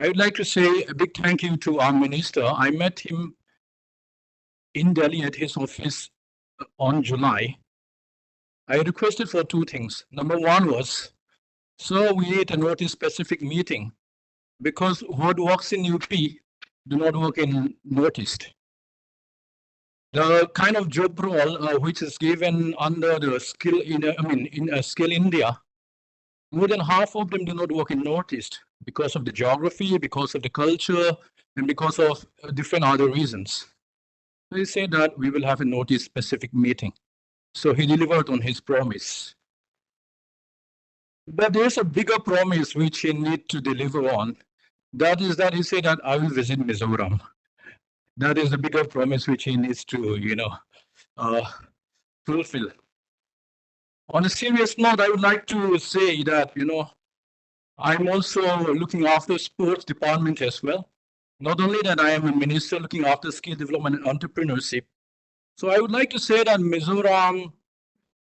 I would like to say a big thank you to our minister. I met him in Delhi at his office on July. I requested for two things. Number one was, sir, we need a notice specific meeting because what works in UP do not work in Northeast. The kind of job role which is given under the skill in Skill India, more than half of them do not work in Northeast because of the geography, because of the culture, and because of different other reasons. So he said that we will have a Northeast specific meeting. So he delivered on his promise. But there's a bigger promise which he needs to deliver on. That is that he said that I will visit Mizoram. That is the bigger promise which he needs to, fulfill. On a serious note, I would like to say that, I'm also looking after sports department as well. Not only that, I am a minister looking after skill development and entrepreneurship. So I would like to say that Mizoram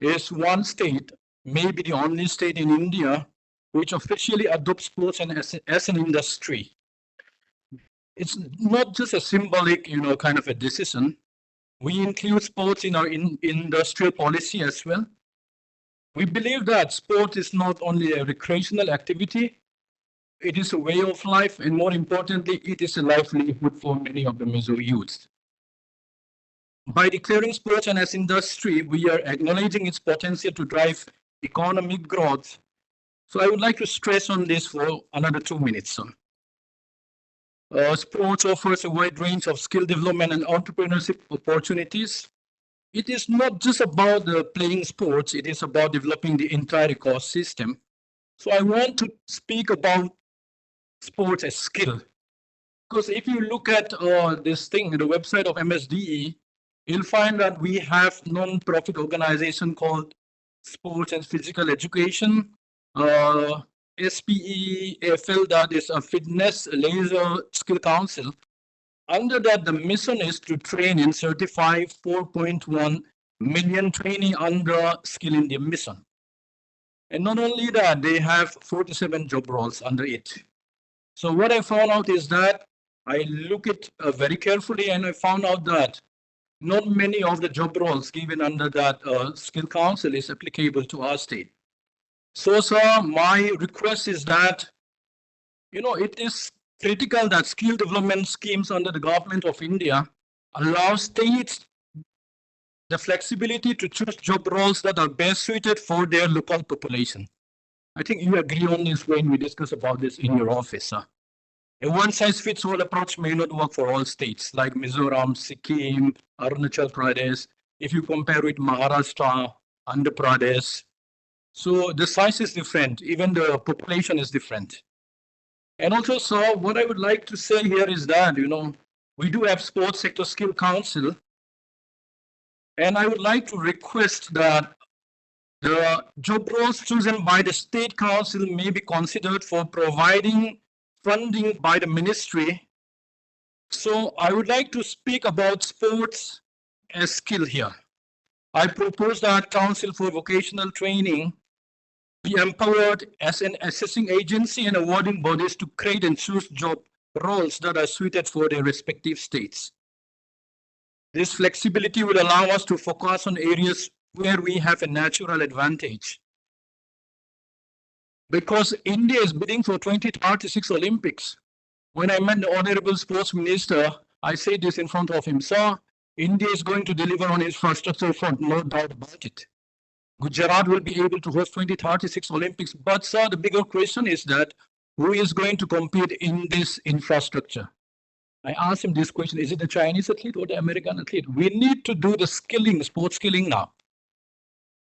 is one state, maybe the only state in India, which officially adopts sports and as an industry. It's not just a symbolic, kind of a decision. We include sports in our industrial policy as well. We believe that sport is not only a recreational activity, it is a way of life, and more importantly, it is a livelihood for many of the Mizo youths. By declaring sports and as industry, we are acknowledging its potential to drive economic growth. So I would like to stress on this for another 2 minutes. Sports offers a wide range of skill development and entrepreneurship opportunities. It is not just about playing sports, it is about developing the entire ecosystem. So I want to speak about sports as skill. Because if you look at this thing, the website of MSDE, you'll find that we have non-profit organization called Sports and Physical Education, SPEFL, that is a Fitness Leisure Skill Council. Under that, the mission is to train and certify 4.1 million trainees under Skill India mission. And not only that, they have 47 job roles under it. So what I found out is that I look at very carefully, and I found out that not many of the job roles given under that Skill Council is applicable to our state. So, sir, my request is that, it is critical that skill development schemes under the government of India allow states the flexibility to choose job roles that are best suited for their local population. I think you agree on this when we discuss about this in your office, sir. A one-size-fits-all approach may not work for all states like Mizoram, Sikkim, Arunachal Pradesh. If you compare with Maharashtra, Andhra Pradesh, so the size is different, even the population is different. And also, so what I would like to say here is that, we do have Sports Sector Skill Council. And I would like to request that the job roles chosen by the State Council may be considered for providing funding by the ministry. So I would like to speak about sports as skill here. I propose that Council for Vocational Training be empowered as an assessing agency and awarding bodies to create and choose job roles that are suited for their respective states. This flexibility will allow us to focus on areas where we have a natural advantage. Because India is bidding for 2036 Olympics. When I met the Honorable Sports Minister, I said this in front of him, sir, India is going to deliver on infrastructure front, no doubt about it. Gujarat will be able to host 2036 Olympics. But, sir, the bigger question is that who is going to compete in this infrastructure? I asked him this question, is it the Chinese athlete or the American athlete? We need to do the skilling, sports skilling now.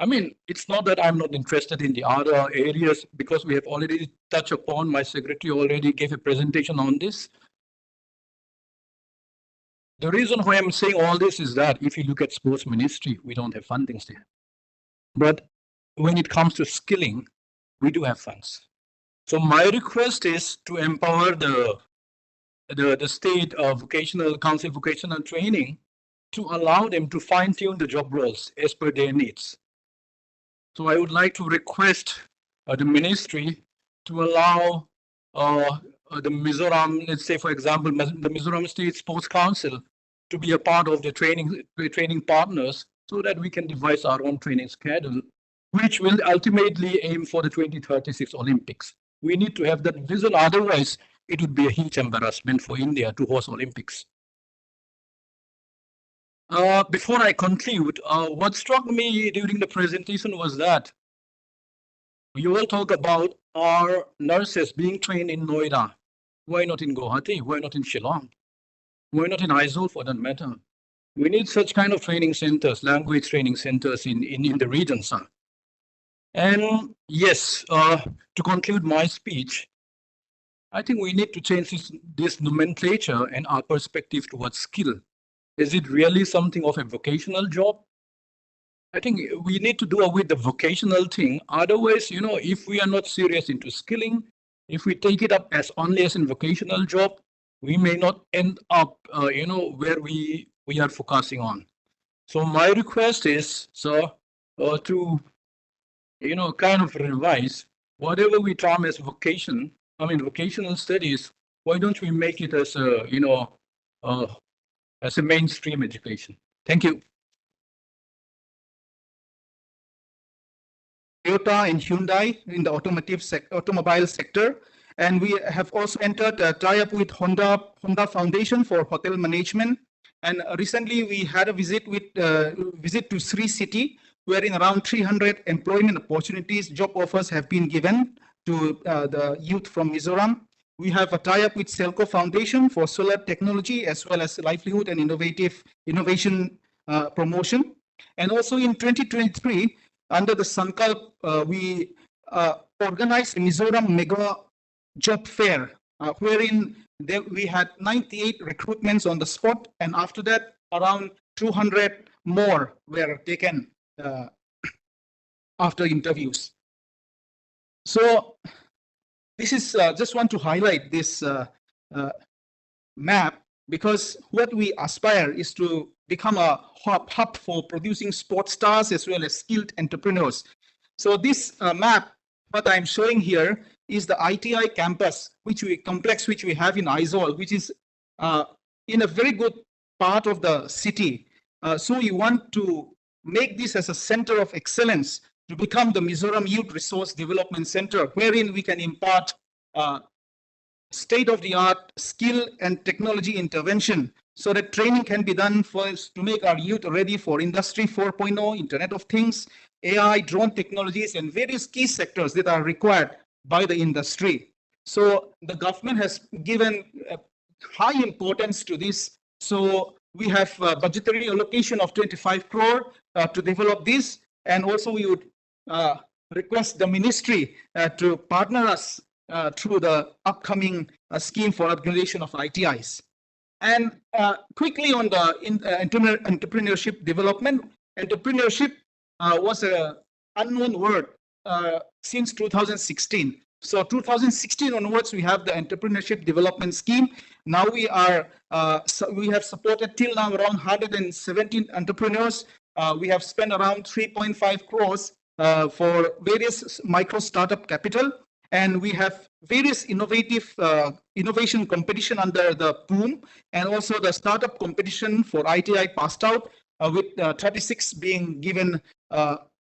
I mean, it's not that I'm not interested in the other areas because we have already touched upon, my secretary already gave a presentation on this. The reason why I'm saying all this is that if you look at sports ministry, we don't have fundings there. But when it comes to skilling, we do have funds. So my request is to empower the state vocational council vocational training to allow them to fine-tune the job roles as per their needs. So I would like to request the ministry to allow the Mizoram, let's say, for example, the Mizoram State Sports Council to be a part of the training partners so that we can devise our own training schedule, which will ultimately aim for the 2036 Olympics. We need to have that vision. Otherwise, it would be a huge embarrassment for India to host Olympics. Before I conclude, what struck me during the presentation was that you will talk about our nurses being trained in Noida. Why not in Guwahati? Why not in Shillong? Why not in Aizawl for that matter? We need such kind of training centers, language training centers in the region, sir. And yes, to conclude my speech, I think we need to change this nomenclature and our perspective towards skill. Is it really something of a vocational job? I think we need to do away with the vocational thing. Otherwise, if we are not serious into skilling, if we take it up as only as a vocational job, we may not end up, where we are focusing on. So my request is, sir, to, kind of revise whatever we term as vocational studies. Why don't we make it as a mainstream education? Thank you. Toyota and Hyundai in the automobile sector. And we have also entered a tie-up with Honda Foundation for hotel management. And recently we had a visit to Sri City, wherein around 300 employment opportunities, job offers have been given to the youth from Mizoram. We have a tie-up with Selco Foundation for solar technology, as well as livelihood and innovation promotion. And also in 2023, under the Sankalp, we organized a Mizoram Mega Job Fair, wherein we had 98 recruitments on the spot, and after that, around 200 more were taken after interviews. So this is just want to highlight this map, because what we aspire is to become a hub for producing sports stars as well as skilled entrepreneurs. So this map, what I'm showing here, is the ITI campus, which we have in Aizawl, which is in a very good part of the city. So we want to make this as a center of excellence to become the Mizoram Youth Resource Development Center, wherein we can impart state-of-the-art skill and technology intervention, so that training can be done to make our youth ready for Industry 4.0, Internet of Things, AI, drone technologies, and various key sectors that are required by the industry. So the government has given high importance to this. So we have a budgetary allocation of 25 crore to develop this. And also we would request the ministry to partner us through the upcoming scheme for upgradation of ITIs. And quickly on the entrepreneurship development, entrepreneurship was an unknown word since 2016. So 2016 onwards, we have the entrepreneurship development scheme. Now we have supported till now around 117 entrepreneurs. We have spent around 3.5 crores for various micro startup capital. And we have various innovation competition under the POOM, and also the startup competition for ITI passed out, with 36 being given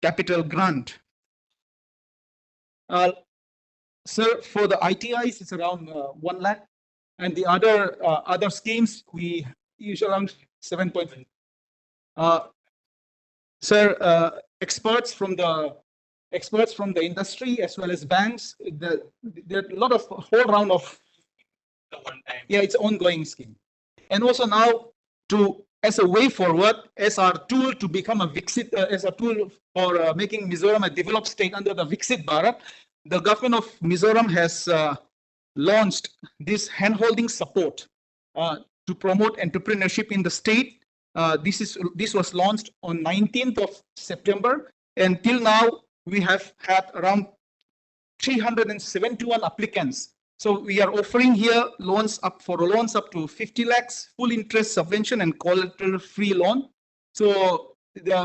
capital grant. Sir, for the ITIs, it's around 1 lakh, and the other schemes we use around 7.5. Sir, experts from the industry as well as banks, there are a lot of whole round of it's ongoing scheme. And also now, as a way forward, as our tool to become a Viksit, as a tool for making Mizoram a developed state under the Viksit Bharat, the government of Mizoram has launched this hand-holding support to promote entrepreneurship in the state. This was launched on 19th of September, and till now we have had around 371 applicants. So we are offering here loans up to 50 lakhs, full interest subvention and collateral-free loan. So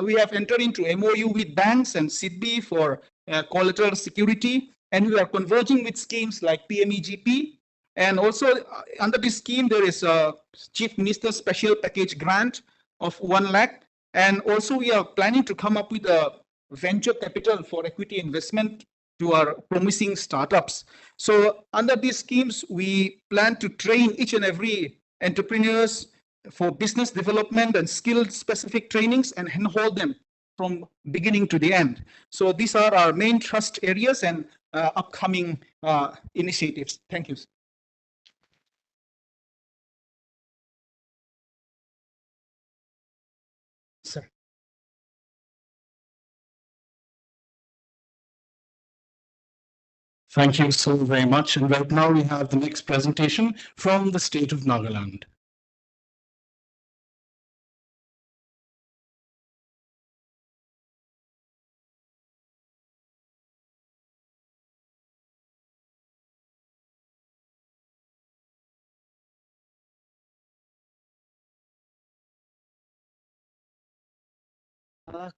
we have entered into MOU with banks and SIDBI for collateral security, and we are converging with schemes like PMEGP, And also under this scheme, there is a Chief Minister's Special Package Grant of 1 lakh. And also we are planning to come up with a venture capital for equity investment to our promising startups. So under these schemes, we plan to train each and every entrepreneurs for business development and skill specific trainings and handhold them from beginning to the end. So these are our main trust areas and upcoming initiatives. Thank you. Sir. Thank you so very much. And right now we have the next presentation from the state of Nagaland.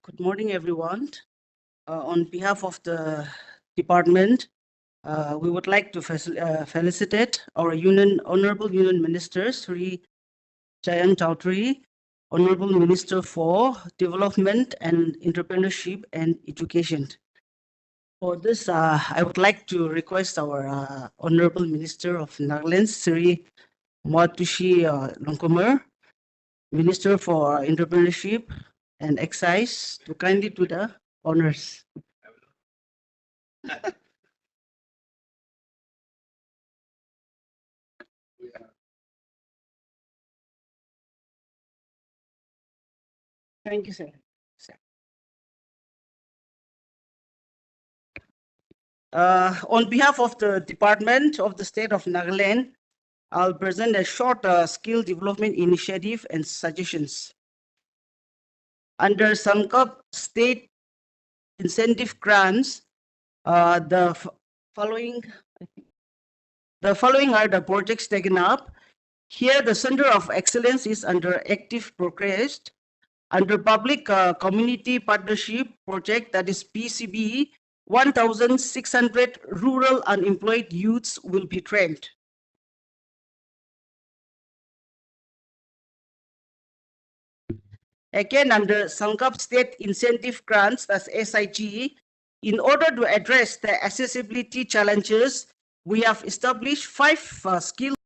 Good morning, everyone. On behalf of the department, we would like to felicitate our Honorable Union Minister, Sri Jayant Chowdhury, Honorable Minister for Development and Entrepreneurship and Education. For this, I would like to request our Honorable Minister of Nagaland, Sri Matushi Longkomer, Minister for Entrepreneurship and Excise, to kindly do the honors. Thank you, sir. On behalf of the Department of the State of Nagaland, I'll present a short skill development initiative and suggestions. Under Sangkap State Incentive Grants, the following are the projects taken up. Here, the Center of Excellence is under active progress. Under Public Community Partnership Project, that is PCB, 1,600 rural unemployed youths will be trained. Again, under Sangkap State Incentive Grants, that's SIG, in order to address the accessibility challenges, we have established 5 skill